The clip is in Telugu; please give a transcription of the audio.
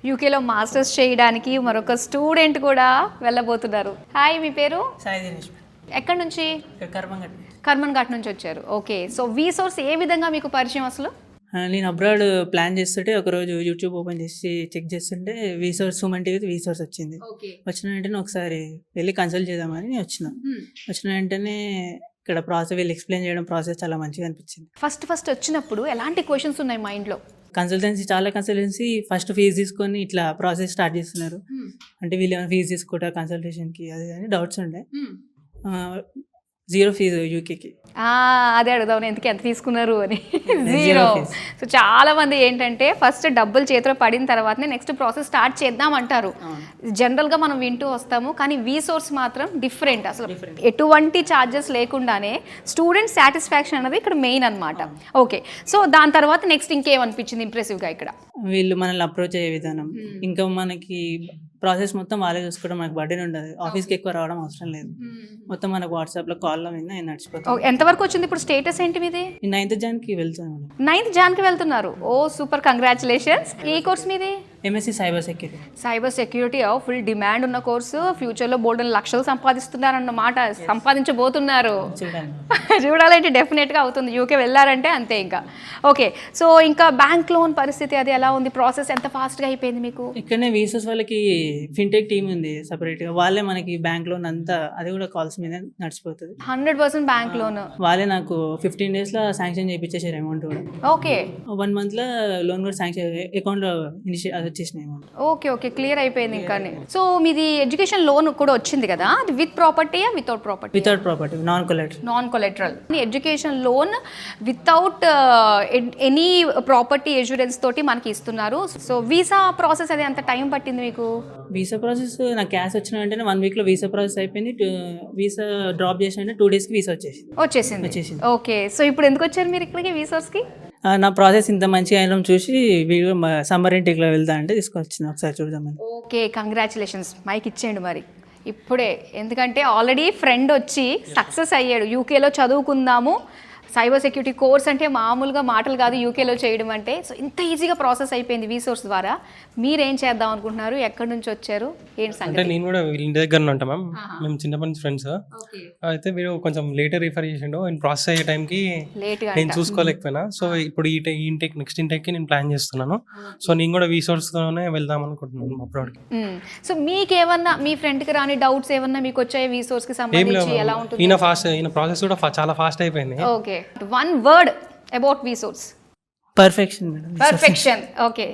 యూకేలో మాస్టర్స్ చేయడానికి మరొక స్టూడెంట్ కూడా వెళ్ళబోతున్నారు. హాయ్, మీ పేరు? సాయి దినేష్. ఎక్కడి నుంచి? కర్మంఘట్. కర్మన్ ఘాట్ నుంచి వచ్చారు. ఓకే, సో వీసోర్స్ ఏ విధంగా మీకు పరిచయం అసలు? నేను అబ్రాడ్ ప్లాన్ చేస్తుంటే ఒకరోజు యూట్యూబ్ ఓపెన్ చేసి చెక్ చేస్తుంటే వీసోర్స్ సుమన్ టీవీ వీసోర్స్ వచ్చింది. వచ్చిన వెంటనే ఒకసారి వెళ్ళి కన్సల్ట్ చేద్దామని నేను వచ్చిన వెంటనే ఇక్కడ ప్రాసెస్ వీళ్ళు ఎక్స్ప్లెయిన్ చేయడం ప్రాసెస్ చాలా మంచిగా అనిపించింది. ఫస్ట్ వచ్చినప్పుడు ఎలాంటి క్వశ్చన్స్ ఉన్నాయి మైండ్లో? చాలా కన్సల్టెన్సీ ఫస్ట్ ఫీజు తీసుకొని ఇట్లా ప్రాసెస్ స్టార్ట్ చేస్తున్నారు. అంటే వీళ్ళు ఏమైనా ఫీజు తీసుకుంటారు కన్సల్టేషన్కి, అది అని డౌట్స్ ఉండే. 0 ఫీజు యూకేకి. అదే అడుగుదాం, ఎందుకు ఎంత తీసుకున్నారు అని. 0. సో చాలా మంది ఏంటంటే ఫస్ట్ డబ్బులు చేతిలో పడిన తర్వాతనే నెక్స్ట్ ప్రాసెస్ స్టార్ట్ చేద్దాం అంటారు. జనరల్గా మనం వింటూ వస్తాము, కానీ వీసోర్స్ మాత్రం డిఫరెంట్. అసలు ఎటువంటి ఛార్జెస్ లేకుండానే స్టూడెంట్ సాటిస్ఫాక్షన్ అనేది ఇక్కడ మెయిన్ అనమాట. ఓకే, సో దాని తర్వాత నెక్స్ట్ ఇంకేమనిపించింది ఇంప్రెసివ్గా ఇక్కడ? వీళ్ళు మనల్ని అప్రోచ్ అయ్యే విధానం, ఇంకా మనకి ప్రాసెస్ మొత్తం వాళ్ళే చూసుకోవడం, మనకు బర్డెన్ ఉండదు. ఆఫీస్కి ఎక్కువ రావడం అవసరం లేదు, మొత్తం మనకు వాట్సాప్లో కాల్లో మీద నడిచిపోతాం. ఎంతవరకు వచ్చింది ఇప్పుడు స్టేటస్ ఏంటి మీది? 9th జాన్కి వెళ్తాను. 9th జాన్కి వెళ్తున్నారు. ఓ సూపర్, కంగ్రాచులేషన్స్. ఏ కోర్స్ మీది? MSc cyber security. Full demand ఉన్న కోర్సు. ఫ్యూచర్లో బోల్డెన్ లక్షలు సంపాదిస్తున్నారన్నమాట, సంపాదించబోతున్నారు. చూడాలంటే డెఫినెట్గా అవుతుంది. యూకే వెళ్ళారంటే అంతే ఇంకా. ఓకే, సో ఇంకా బ్యాంక్ లోన్ పరిస్థితి అది ఎలా ఉంది? ప్రాసెస్ ఎంత ఫాస్ట్గా అయిపోయింది మీకు? ఇక్కడనే వీసెస్ వాళ్ళకి ఫిన్టెక్ టీమ్ ఉంది సపరేట్గా, వాళ్ళే మనకి బ్యాంక్ లోన్ అంతా, అది కూడా కాల్స్ మీద నడిచిపోతుంది. 100% బ్యాంక్ లోన్ వాళ్ళే నాకు 15 daysలో శాంక్షన్ చేయించేసారు అమౌంట్ కూడా. ఓకే, 1 monthలో లోన్ కూడా శాంక్షన్ అకౌంట్లో అది వచ్చేసినాయి అమౌంట్. ఓకే, క్లియర్ అయిపోయింది ఇంకా. సో మీది ఎడ్యుకేషన్ లోన్ కూడా వచ్చింది కదా, అది విత్ ప్రాపర్టీయా without property? Without property, non collateral. Education loan without any property assurance తోటి మనకి ఇస్తున్నారు. సో వీసా ప్రాసెస్ అది ఎంత టైం పట్టింది మీకు? వీసా ప్రాసెస్ నాకు క్యాష్ వచ్చిన వెంటనే 1 weekలో వీసా ప్రాసెస్ అయిపోయింది. వీసా డ్రాప్ చేసిన వెంటనే 2 daysకి వీసా వచ్చేసింది. ఓకే, సో ఇప్పుడు ఎందుకు వచ్చారు మీరు ఇక్కడికి వీసాస్కి? నా ప్రాసెస్ ఇంత మంచిగా అయినా చూసి వీడియో సమ్మర్ ఇంటికి వెళ్తా అంటే తీసుకొచ్చింది, ఒకసారి చూద్దామని. Okay, congratulations. మైక్ ఇచ్చేయండి మరి ఇప్పుడే, ఎందుకంటే ఆల్రెడీ ఫ్రెండ్ వచ్చి సక్సెస్ అయ్యాడు. యూకేలో చదువుకుందాము, సైబర్ సెక్యూరిటీ కోర్స్ అంటే మామూలుగా మాటలు కాదు యూకేలో చేయడం అంటే. సో ఇంత ఈజీగా ప్రాసెస్ అయిపోయింది వీసోర్స్ ద్వారా. మీరేం చేద్దాం అనుకుంటున్నారు? ఎక్కడి నుంచి వచ్చారు? ఏంటి సంగతి? అంటే నేను కూడా వీళ్ళ దగ్గర ఉంటాం మ్యామ్, మేము చిన్నప్పటి నుంచి ఫ్రెండ్స్. అయితే మీరు కొంచెం లేటర్ రిఫర్ చేసిండు, నేను ప్రాసెస్ అయ్యే టైంకి నేను చూసుకోలేకపోయినా. సో ఇప్పుడు ఈ ఇంటెక్ నెక్స్ట్ ఇంటెక్కి నేను ప్లాన్ చేస్తున్నాను. సో నేను కూడా వీసోర్స్తోనే వెళ్దాం అనుకుంటున్నాను అబ్రాడ్కి. సో మీకేమన్నా మీ ఫ్రెండ్కి రాని డౌట్స్ ఏమన్నా మీకు వచ్చాయి వీసోర్స్కి సంబంధించి? ఎలా ఉంటుంది? ఈయన ప్రాసెస్ కూడా చాలా ఫాస్ట్ అయిపోయింది. Okay, 1 word about వీసోర్స్. Perfection. Okay.